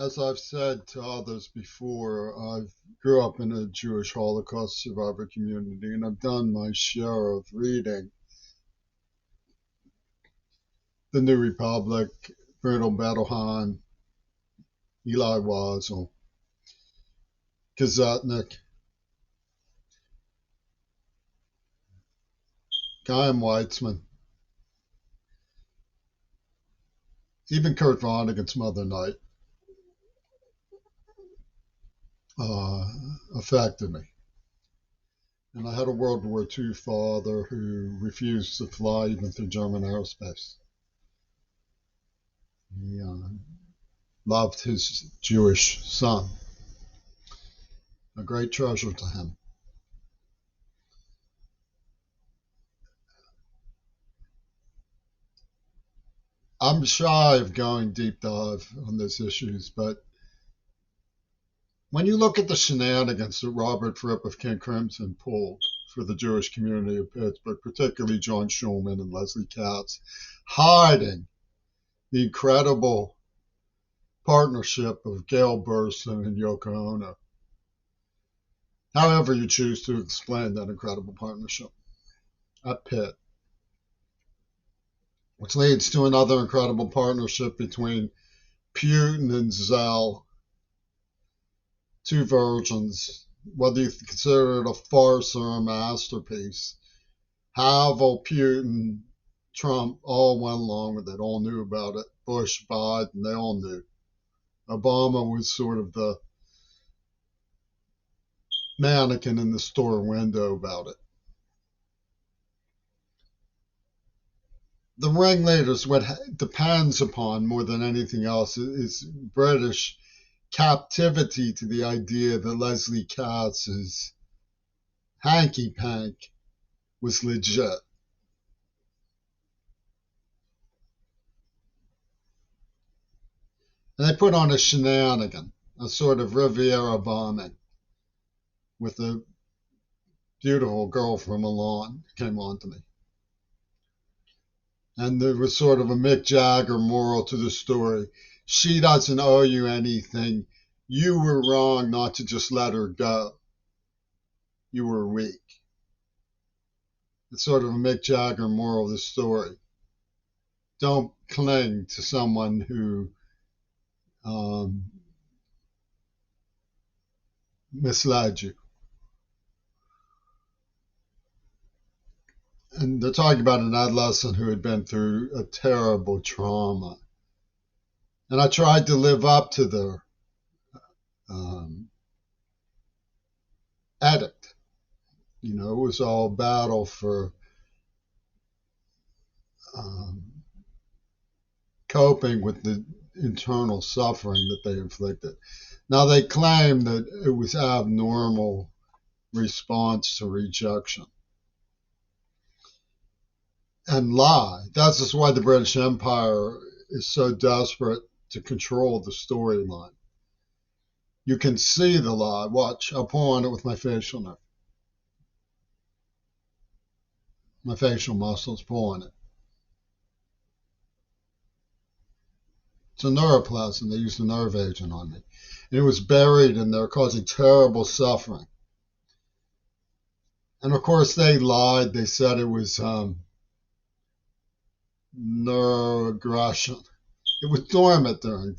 As I've said to others before, I grew up in a Jewish Holocaust survivor community, and I've done my share of reading The New Republic, Bruno Bettelheim, Eli Wiesel, Gazetnik, Chaim Weitzman, even Kurt Vonnegut's Mother Night uh, affected me. And I had a World War II father who refused to fly even through German aerospace. He loved his Jewish son, a great treasure to him. I'm shy of going deep dive on these issues, but when you look at the shenanigans that Robert Fripp of King Crimson pulled for the Jewish community of Pittsburgh, particularly John Schulman and Leslie Katz, hiding the incredible partnership of Gail Burstyn and Yoko Ono, however you choose to explain that incredible partnership at Pitt, which leads to another incredible partnership between Putin and Zell, two virgins, whether you consider it a farce or a masterpiece. Havel, Putin, Trump all went along with it, all knew about it. Bush, Biden, they all knew. Obama was sort of the mannequin in the store window about it. The ringleaders, what depends upon more than anything else is British captivity to the idea that Leslie Katz's hanky pank was legit. And they put on a shenanigan, a sort of Riviera bombing with a beautiful girl from Milan who came on to me. And there was sort of a Mick Jagger moral to the story. She doesn't owe you anything. You were wrong not to just let her go. You were weak. It's sort of a Mick Jagger moral of the story. Don't cling to someone who misled you. And they're talking about an adolescent who had been through a terrible trauma. And I tried to live up to their edict. You know, it was all battle for coping with the internal suffering that they inflicted. Now, they claim that it was abnormal response to rejection. And lie. That's just why the British Empire is so desperate to control the storyline. You can see the lie. Watch, I'll pull on it with my facial nerve. My facial muscles pull on it. It's a neuroplasm. They used a nerve agent on me. And it was buried in there, causing terrible suffering. And of course, they lied. They said it was neuroaggression. It was dormant during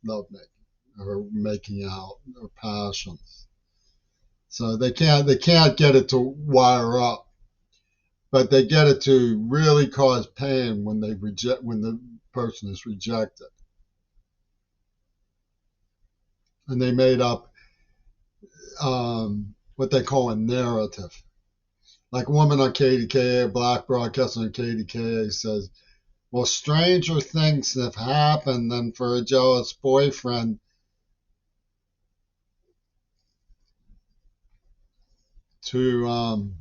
lovemaking or making out or passions. So they can't get it to wire up, but they get it to really cause pain when the person is rejected. And they made up what they call a narrative. Like a woman on KDKA, a black broadcaster on KDKA says, well, stranger things have happened than for a jealous boyfriend to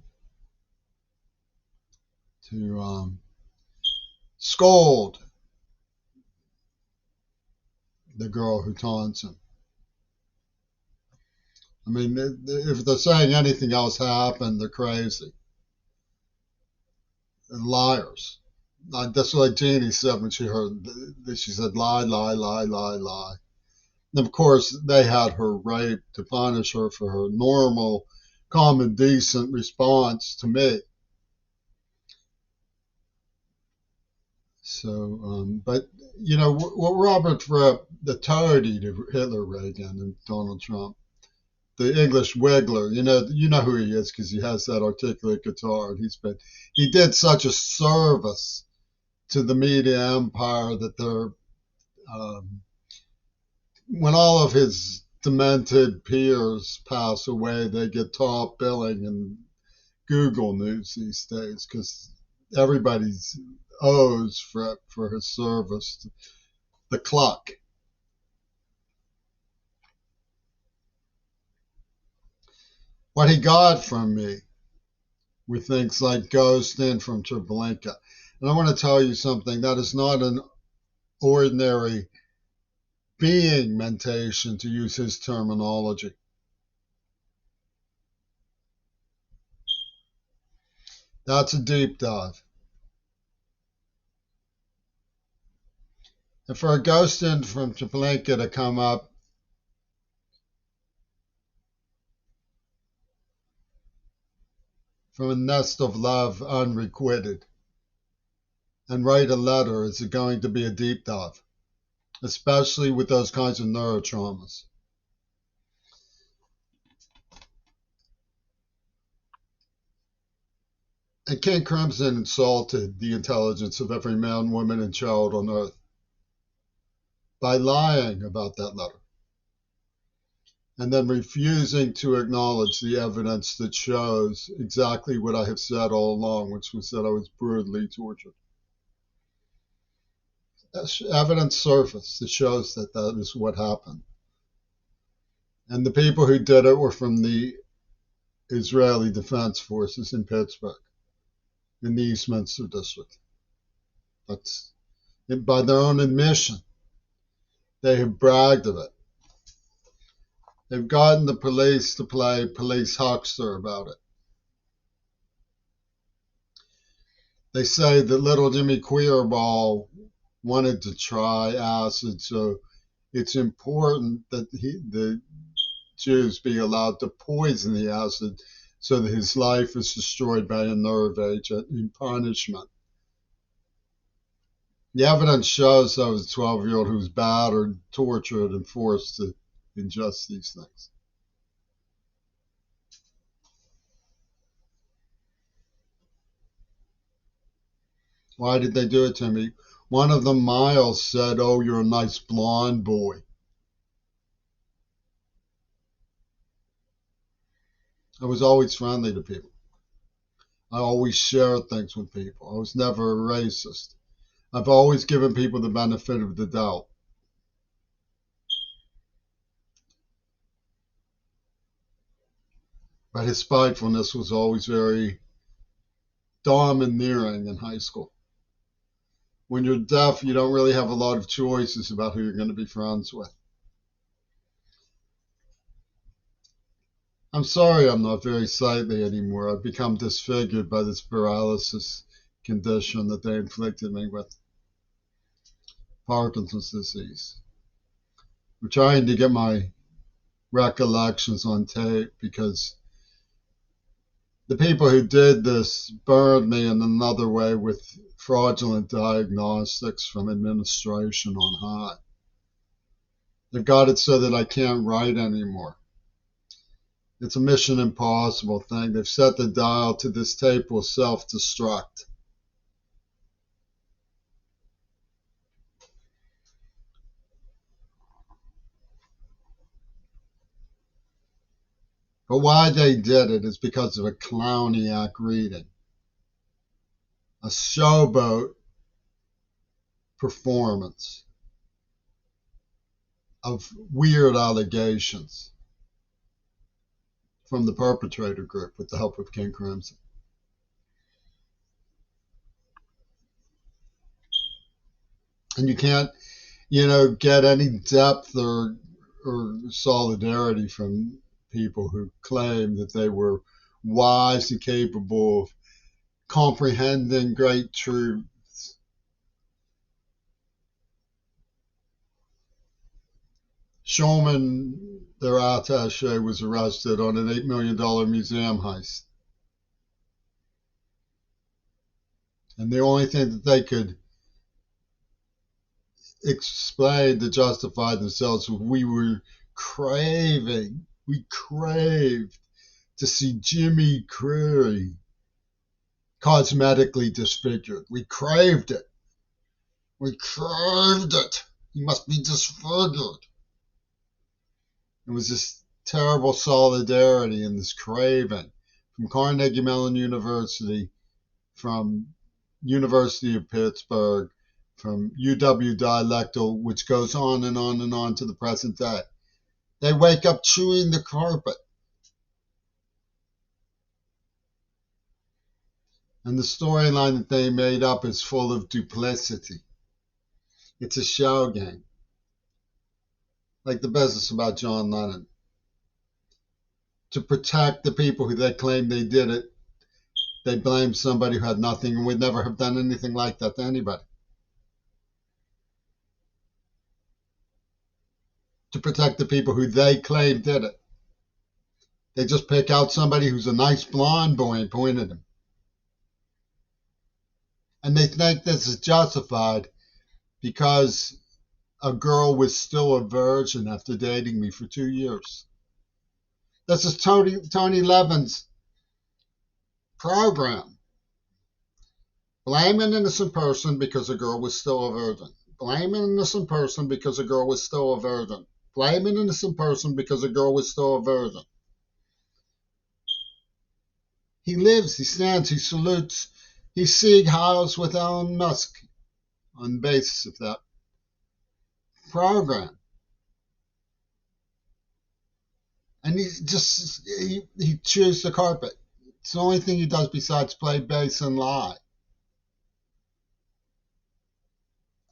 scold the girl who taunts him. I mean, if they're saying anything else happened, they're crazy. And liars. That's what Jeannie said when she heard. She said, lie, lie, lie, lie, lie. And of course, they had her raped to punish her for her normal, calm, and decent response to me. So, but what Robert Fripp, the toady to Hitler, Reagan, and Donald Trump, the English Wiggler, you know who he is because he has that articulate guitar, and he did such a service to the media empire that um, when all of his demented peers pass away, they get top billing in Google News these days because everybody's owes for his service to the clock. What he got from me with things like ghosting from Treblinka. And I want to tell you something that is not an ordinary being mentation, to use his terminology. That's a deep dive. And for a ghosting from Treblinka to come up from a nest of love unrequited and write a letter is going to be a deep dive, especially with those kinds of neurotraumas. And King Crimson insulted the intelligence of every man, woman, and child on earth by lying about that letter and then refusing to acknowledge the evidence that shows exactly what I have said all along, which was that I was brutally tortured. Evidence surfaced that shows that that is what happened. And the people who did it were from the Israeli Defense Forces in Pittsburgh, in the Eastminster District. That's by their own admission. They have bragged of it. They've gotten the police to play police huckster about it. They say that little Jimmy Queerball wanted to try acid, so it's important that the Jews be allowed to poison the acid so that his life is destroyed by a nerve agent in punishment. The evidence shows that I was a 12-year-old who was battered, tortured, and forced to ingest these things. Why did they do it to me? One of them, Miles, said, "Oh, you're a nice blonde boy." I was always friendly to people. I always shared things with people. I was never a racist. I've always given people the benefit of the doubt. But his spitefulness was always very domineering in high school. When you're deaf, you don't really have a lot of choices about who you're going to be friends with. I'm sorry I'm not very sightly anymore. I've become disfigured by this paralysis condition that they inflicted me with. Parkinson's disease. I'm trying to get my recollections on tape because the people who did this burned me in another way with fraudulent diagnostics from administration on high. They've got it so that I can't write anymore. It's a mission impossible thing. They've set the dial to this tape will self-destruct. But why they did it is because of a clowniac reading. A showboat performance of weird allegations from the perpetrator group with the help of King Crimson. And you can't, get any depth or solidarity from people who claim that they were wise and capable of comprehending great truths. Schulman, their attaché, was arrested on an $8 million museum heist. And the only thing that they could explain to justify themselves was we craved to see Jimmy Carrey cosmetically disfigured. We craved it. We craved it. He must be disfigured. It was this terrible solidarity and this craving from Carnegie Mellon University, from University of Pittsburgh, from UW Dialectal, which goes on and on and on to the present day. They wake up chewing the carpet. And the storyline that they made up is full of duplicity. It's a show game. Like the business about John Lennon. To protect the people who they claim they did it, they blame somebody who had nothing and would never have done anything like that to anybody. To protect the people who they claim did it, they just pick out somebody who's a nice blonde boy and point at him. And they think this is justified because a girl was still a virgin after dating me for 2 years. This is Tony Levin's program. Blame an innocent person because a girl was still a virgin. Blame an innocent person because a girl was still a virgin. Blame an innocent person because a girl was still a virgin. He lives, he stands, he salutes, he Sieg Heils with Elon Musk on the basis of that program. And he chews the carpet. It's the only thing he does besides play bass and lie.